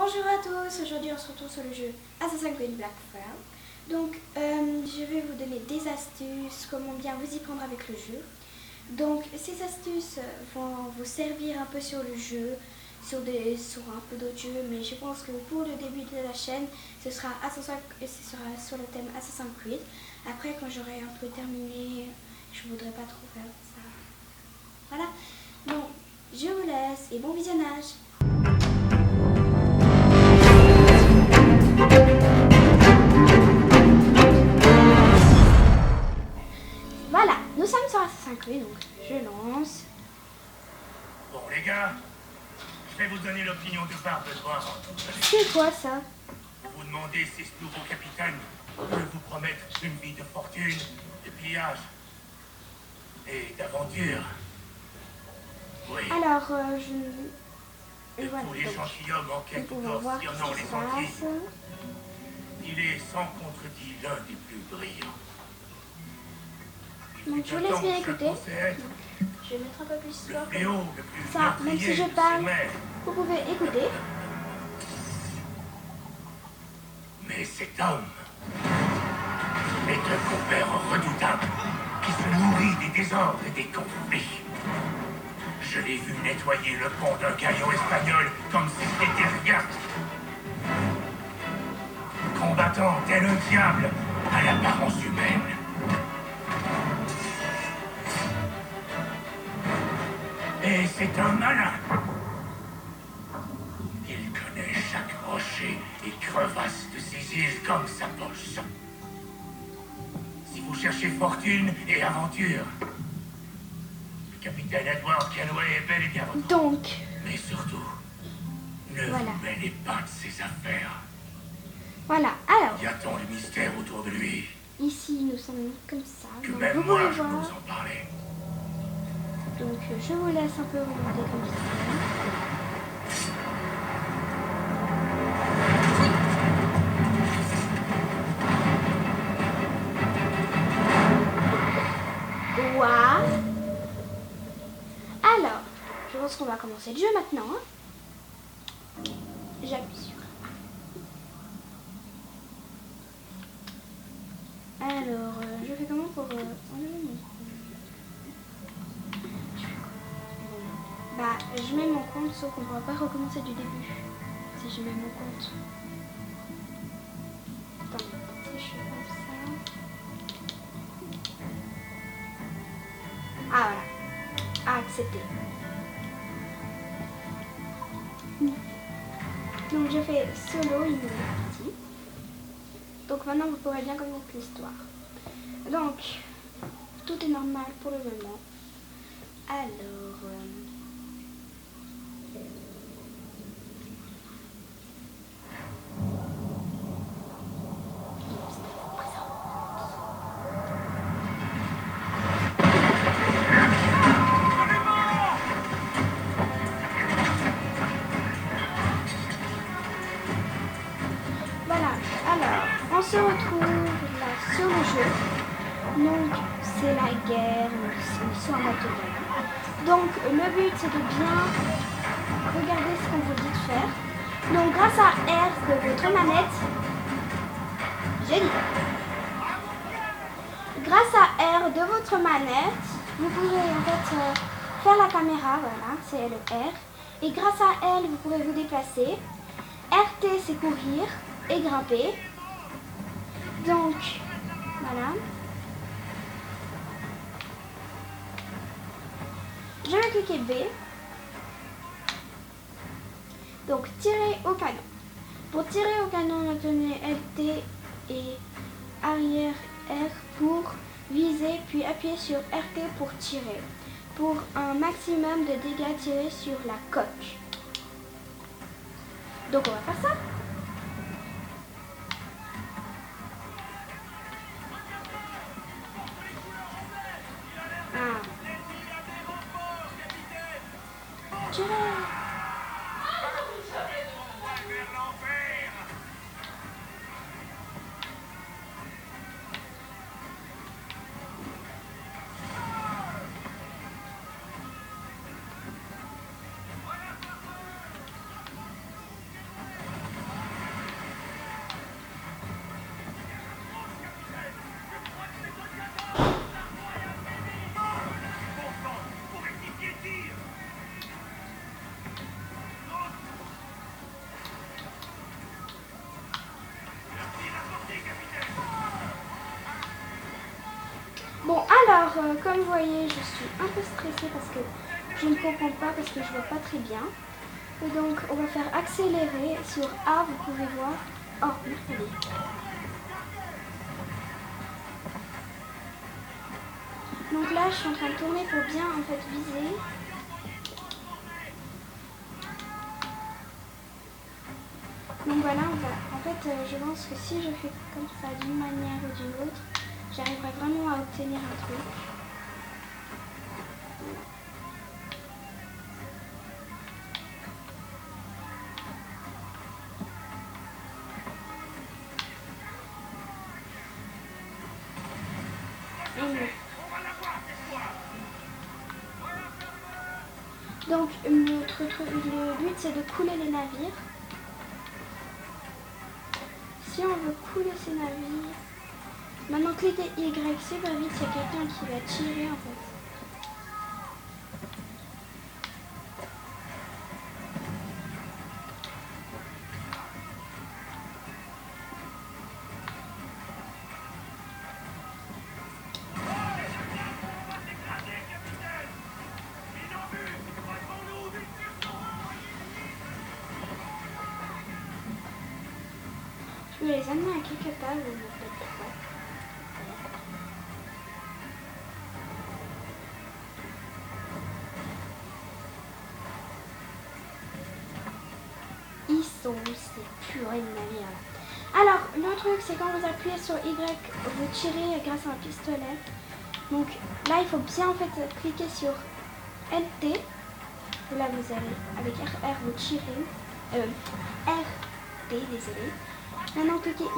Bonjour à tous, aujourd'hui on se retrouve sur le jeu Assassin's Creed Black Flag. Donc je vais vous donner des astuces, comment bien vous y prendre avec le jeu. Donc ces astuces vont vous servir un peu sur le jeu, sur un peu d'autres jeux, mais je pense que pour le début de la chaîne, ce sera sur le thème Assassin's Creed. Après quand j'aurai un peu terminé, je voudrais pas trop faire ça. Voilà, donc je vous laisse et bon visionnage. Voilà, nous sommes sur Assassin's Creed, donc je lance. Bon les gars, je vais vous donner l'opinion de Barbe Noire. C'est quoi ça? Vous vous demandez si ce nouveau capitaine peut vous promettre une vie de fortune, de pillage et d'aventure. Oui. Alors, De voilà, tous les donc, gentilshommes en nous quête pouvons voir ce qui sillonnant se les sentiers, passe. il est sans contredit l'un des plus brillants. Donc je vous laisse bien écouter. Je vais mettre un peu plus Le fort. fléau le plus Ça, même si je meurtrier de parle, ces mers. vous pouvez écouter. Mais cet homme est un compère redoutable qui se nourrit des désordres et des conflits. Je l'ai vu nettoyer le pont d'un galion espagnol comme si c'était rien. Combattant tel un diable à l'apparence humaine. Et c'est un malin. Il connaît chaque rocher et crevasse de ces îles comme sa poche. Si vous cherchez fortune et aventure, le capitaine Edward Kenway est bel et bien votre. Donc, Mais surtout, ne voilà. vous mêlez pas de ses affaires. Voilà, alors, Y a tant de mystère autour de lui ici nous sommes comme ça. que Donc même vous moi pouvez je peux voir. vous en parler. Donc je vous laisse un peu regarder comme ça. Voilà. Alors, je pense qu'on va commencer le jeu maintenant. Hein. J'appuie sur. Alors, je fais comment pour enlever mon compte? Bah, je mets mon compte, sauf qu'on ne pourra pas recommencer du début. Si je mets mon compte. Attends, si je fais comme ça. Ah, voilà. Accepter. Donc, je fais solo une nouvelle partie. Donc, maintenant, vous pourrez bien connaître l'histoire. Donc, tout est normal pour le moment. Alors... Voilà, alors, on se retrouve là sur le jeu. Donc, c'est la guerre, ils sont en bateau. Donc, le but, c'est de bien regarder ce qu'on vous dit de faire. Donc, grâce à R de votre manette, j'ai dit, grâce à R de votre manette, vous pouvez en fait faire la caméra, voilà, c'est le R. Et grâce à L, vous pouvez vous déplacer. RT, c'est courir et grimper. Donc, voilà. Je vais cliquer B. Donc, tirer au canon. Pour tirer au canon, maintenez LT et arrière R pour viser, puis appuyez sur RT pour tirer. Pour un maximum de dégâts tirés sur la coque. Donc, on va faire ça. Tirer. Bon, alors, comme vous voyez, je suis un peu stressée parce que je ne comprends pas, parce que je vois pas très bien. Et donc, on va faire accélérer. Sur A, vous pouvez voir. Oh, mercredi. Donc là, je suis en train de tourner pour bien, en fait, viser. Donc voilà, en fait, je pense que si je fais comme ça d'une manière ou d'une autre, j'arriverai vraiment à obtenir un truc. Donc le but c'est de couler les navires. Si on veut couler ces navires, maintenant cliquez Y super vite, il y a quelqu'un qui va tirer en fait. Je vais les amener à quelque part, vous ne faites pas. Ils sont ces purées de navires là. Alors, le truc c'est quand vous appuyez sur Y, vous tirez grâce à un pistolet. Donc là, il faut bien en fait cliquer sur LT. Là, vous allez, avec RR, vous tirez. RT, désolé. Maintenant, cliquez Y.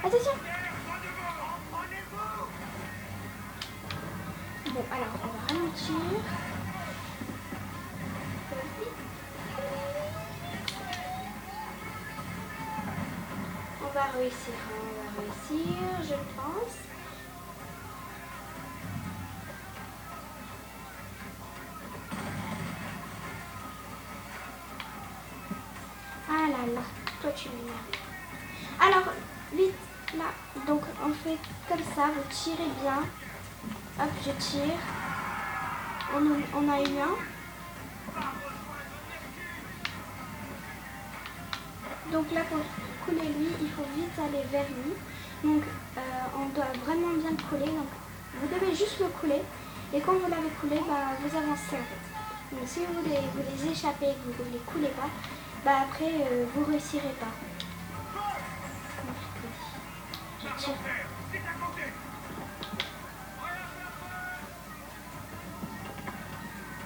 Attention! Bon, alors, on va ralentir. On va réussir, je pense. Ah là là, toi tu m'énerves. Alors, vite, là, donc on fait comme ça, vous tirez bien. Hop, je tire. On a eu un. Donc là, pour couler lui, il faut vite aller vers lui. Donc, on doit vraiment bien le couler. Donc, vous devez juste le couler. Et quand vous l'avez coulé, bah, vous avancez en fait. Donc, si vous les échappez et que vous ne les coulez pas, bah, après, vous ne réussirez pas. Je tire.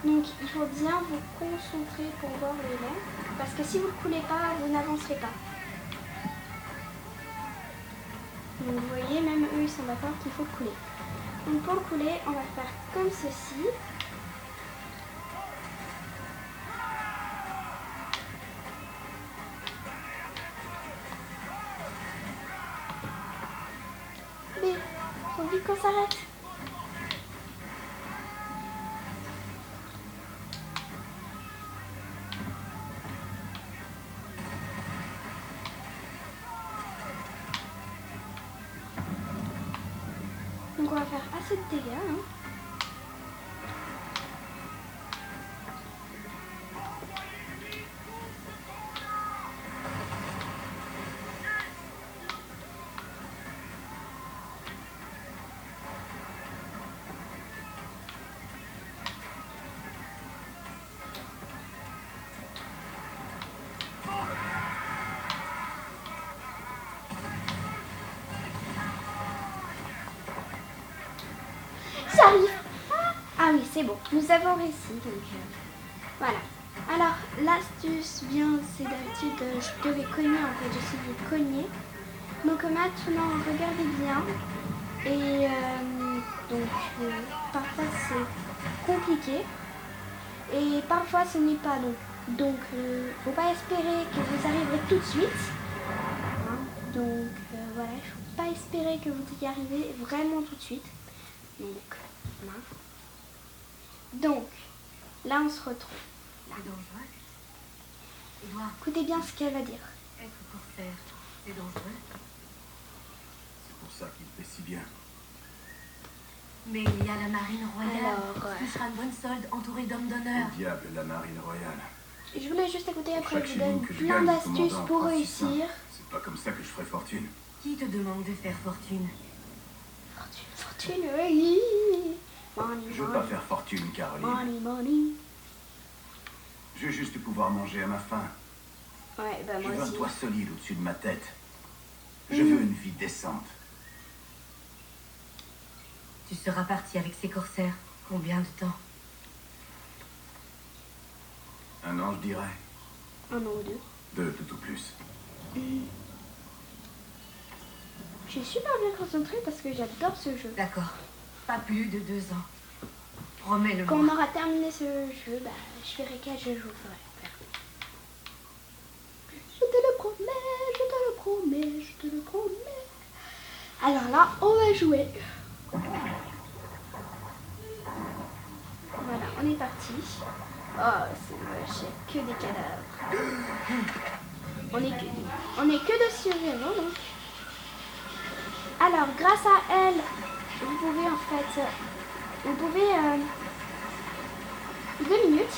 Donc il faut bien vous concentrer pour voir le lait, parce que si vous ne coulez pas, vous n'avancerez pas. Donc vous voyez, même eux ils sont d'accord qu'il faut couler. Donc pour le couler, on va faire comme ceci. Mais faut vite qu'on s'arrête. Donc on va faire assez de dégâts. Hein. J'arrive. Ah oui, c'est bon. Nous avons réussi. Donc, voilà. Alors, l'astuce, bien, c'est d'habitude, je devais cogner, en fait, j'essaie de cogner. Donc maintenant, regardez bien. Et donc, parfois c'est compliqué. Et parfois ce n'est pas. Donc, faut pas espérer que vous arriverez tout de suite. Hein, donc, voilà, il ne faut pas espérer que vous y arrivez vraiment tout de suite. Donc, voilà. Donc, là on se retrouve. C'est dangereux. Edouard, Écoutez bien ce qu'elle va dire. être corsaire, c'est dangereux. C'est pour ça qu'il fait si bien. Mais il y a la marine royale. Alors, Tu seras une bonne solde entourée d'hommes d'honneur. Le diable, la marine royale. Je voulais juste écouter, après Chaque je vous donne cellule que je plein gagne, le d'astuces commandant pour prend 600. réussir. C'est pas comme ça que je ferai fortune. Qui te demande de faire fortune? Fortune, oui. Money, Je veux pas faire fortune, Caroline. money, money. Je veux juste pouvoir manger à ma faim. Ouais, bah Je moi veux un aussi. toit solide au-dessus de ma tête. Je veux une vie décente. Tu seras parti avec ces corsaires. Combien de temps? Un an, je dirais. Un an ou deux. 2 tout au plus. Je suis super bien concentrée parce que j'adore ce jeu. D'accord. Pas plus de 2 ans. Promets-le-moi. Quand on aura terminé ce jeu, bah, je verrai quel jeu je vous ferai faire. Je te le promets, je te le promets, je te le promets. Alors là, on va jouer. Voilà, on est parti. Oh, c'est moche, il y a que des cadavres. On est que de survivants, donc. Alors, grâce à elle, vous pouvez en fait... Vous pouvez... 2 minutes.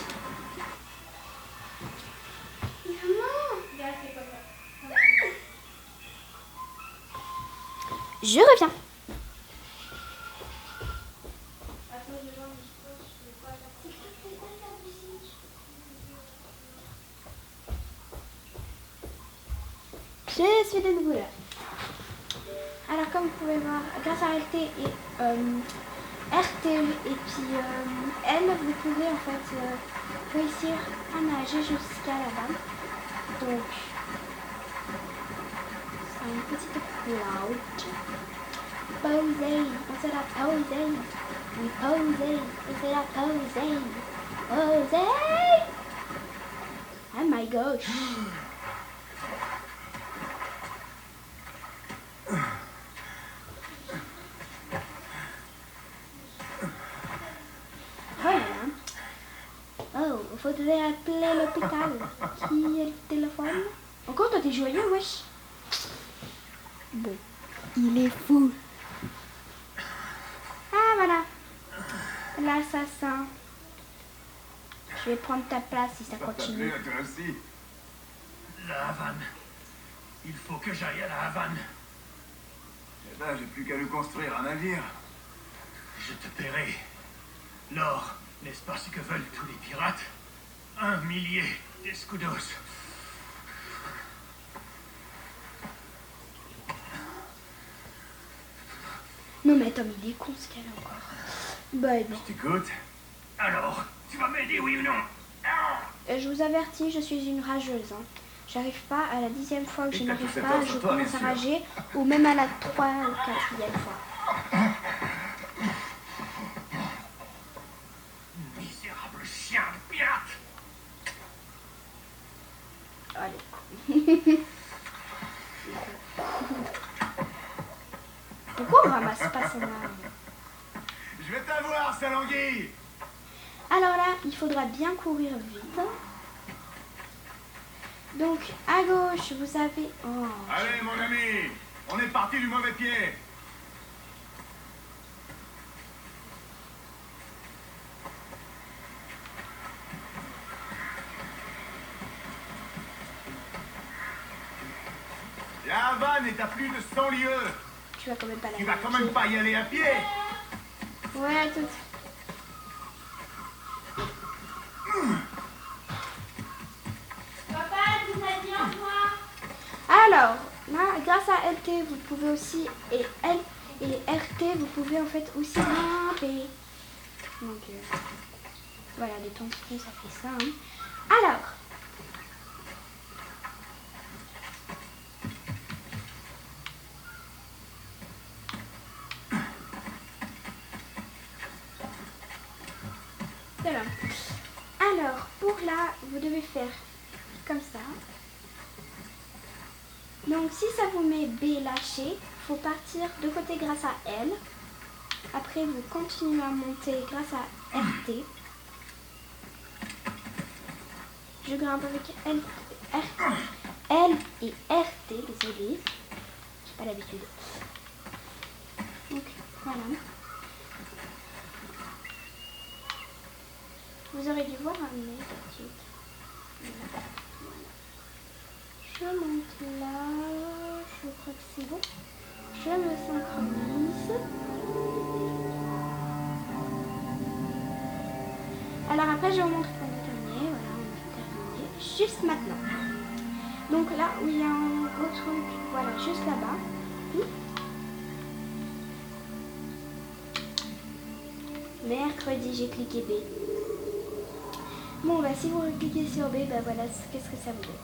Je reviens. Je suis de nouveau là. Alors comme vous pouvez voir, grâce à LT et RT et puis L, vous pouvez en fait réussir à nager jusqu'à là-bas. Donc, c'est une petite plage. Poser, on se la poser. Oui, poser, on se la poser. Poser. Oh my gosh. Oh, faudrait appeler l'hôpital. Qui est le téléphone? Encore toi t'es joyeux, wesh. Bon, il est fou. Ah voilà, l'assassin. Je vais prendre ta place si ça continue. Toi aussi. La Havane. Il faut que j'aille à la Havane. Eh ben, j'ai plus qu'à lui construire un navire. Je te paierai. L'or, n'est-ce pas ce que veulent tous les pirates? 1 millier d'escudos. Non mais attends, mais il est con ce qu'elle a encore. Bah non. Je t'écoute. Alors, tu vas m'aider, oui ou non? Je vous avertis, je suis une rageuse. Hein. J'arrive pas à la 10e fois que Et je t'as n'arrive tout fait pas, peur je sur toi, commence bien à sûr. rager, ou même à la 3 ou 4e fois. Misérable chien de pirate! Allez. Pourquoi on ramasse pas son arme? Je vais t'avoir, Salangui. Alors là, il faudra bien courir vite. Donc, à gauche, vous avez... Oh. Allez, mon ami, on est parti du mauvais pied. La Havane est à plus de 100 lieues. Tu vas quand même pas la Tu vas quand même pas y aller à pied. Ouais, tout. Papa, tu m'as dit au revoir. Alors, là, grâce à LT, vous pouvez aussi, et L et RT, vous pouvez en fait aussi grimper. Donc, voilà, les tentacles, ça fait ça. Hein. Alors, voilà. Alors, pour là, vous devez faire comme ça. Donc si ça vous met B lâché, faut partir de côté grâce à L. Après vous continuez à monter grâce à RT. Je grimpe avec L et RT, désolé. J'ai pas l'habitude. Donc voilà. Vous aurez dû voir un d'habitude. Voilà. Je monte là, je crois que c'est bon. Je me synchronise. Alors après je vous montre qu'on a terminé. Voilà, on a terminé. Juste maintenant. Donc là où il y a un gros truc, voilà, juste là-bas. Mercredi, j'ai cliqué B. Bon, bah si vous cliquez sur B, bah voilà, qu'est-ce que ça vous donne.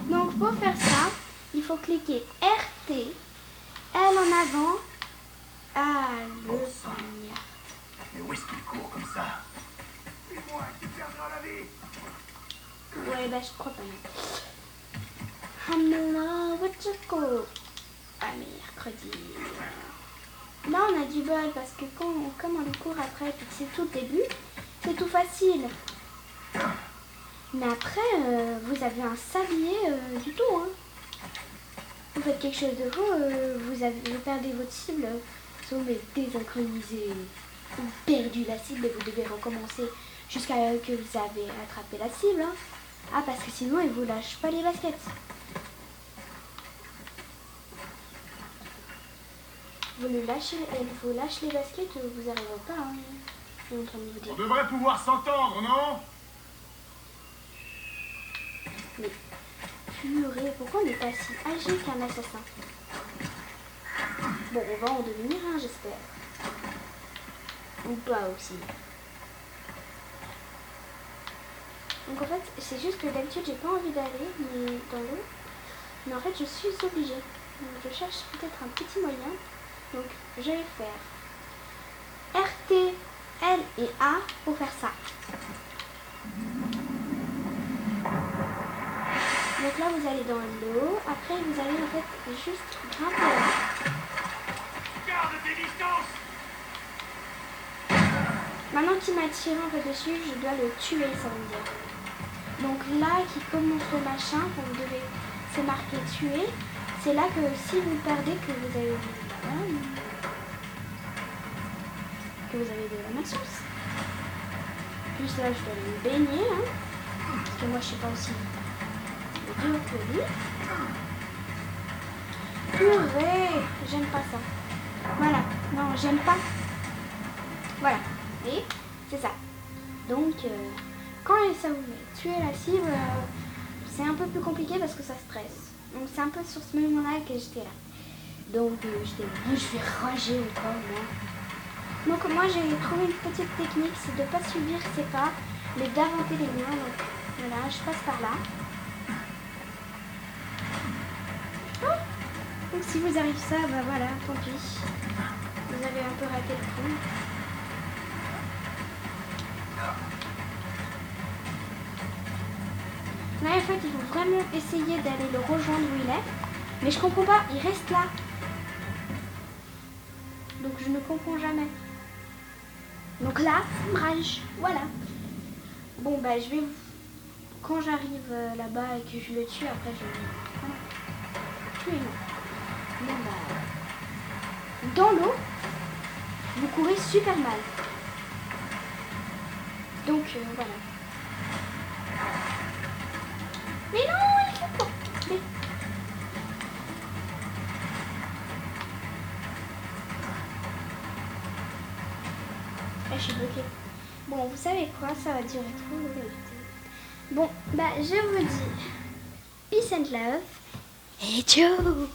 Donc pour faire ça, il faut cliquer RT, L en avant, le poignard. Mais où est-ce qu'il court comme ça? Dis-moi, tu perdras la vie. Ouais, bah je crois pas. I'm in love with your coat. Ah, mercredi. Là, on a du bol parce que comme on court après et que c'est tout le début, c'est tout facile. Mais après, vous avez un sablier du tout. Hein. Vous faites quelque chose de faux, vous perdez votre cible, si vous êtes désynchronisé ou perdu la cible et vous devez recommencer jusqu'à que vous avez attrapé la cible. Hein. Ah, parce que sinon, ils vous lâchent pas les baskets. Vous lâchez les baskets, vous n'arriverez pas. Hein. Je suis en train de vous dire. On devrait pouvoir s'entendre, non? Mais purée, pourquoi on n'est pas si âgé qu'un assassin? Bon, on va en devenir un, j'espère. Ou pas aussi. Donc en fait, c'est juste que d'habitude, j'ai pas envie d'aller dans l'eau. Mais en fait, je suis obligée. Donc je cherche peut-être un petit moyen. Donc je vais faire RT, L et A pour faire ça. Donc là vous allez dans l'eau, après vous allez en fait juste grimper là. Garde tes distances. Maintenant qu'il m'a tiré en fait dessus, je dois le tuer, ça veut dire. Donc là qui commence le machin, vous devez, c'est marqué tuer. C'est là que si vous perdez que vous avez de la malchance. Plus là je dois me baigner hein, parce que moi je sais pas aussi dur que lui. Purée, j'aime pas ça. Voilà, non j'aime pas. Voilà, et c'est ça. Donc quand ça vous met tuer la cible, c'est un peu plus compliqué parce que ça stresse. Donc c'est un peu sur ce moment-là que j'étais là. Donc j'étais là, je vais rager encore moi. Donc moi j'ai trouvé une petite technique, c'est de ne pas subir ses pas, mais d'inventer les miens. Donc voilà, je passe par là. Oh, donc si vous arrive ça, bah voilà, tant pis. Vous avez un peu raté le coup. Là en fait il faut vraiment essayer d'aller le rejoindre où il est. Mais je comprends pas, il reste là. Donc je ne comprends jamais. Donc là, rage, voilà. Bon bah je vais, quand j'arrive là-bas et que je le tue, après je vais tuer. Bon bah, dans l'eau, vous courez super mal. Donc voilà. Mais non, il faut pas. Mais... je suis bloquée. Bon, vous savez quoi, ça va durer trop longtemps. Bon, bah je vous dis peace and love et ciao.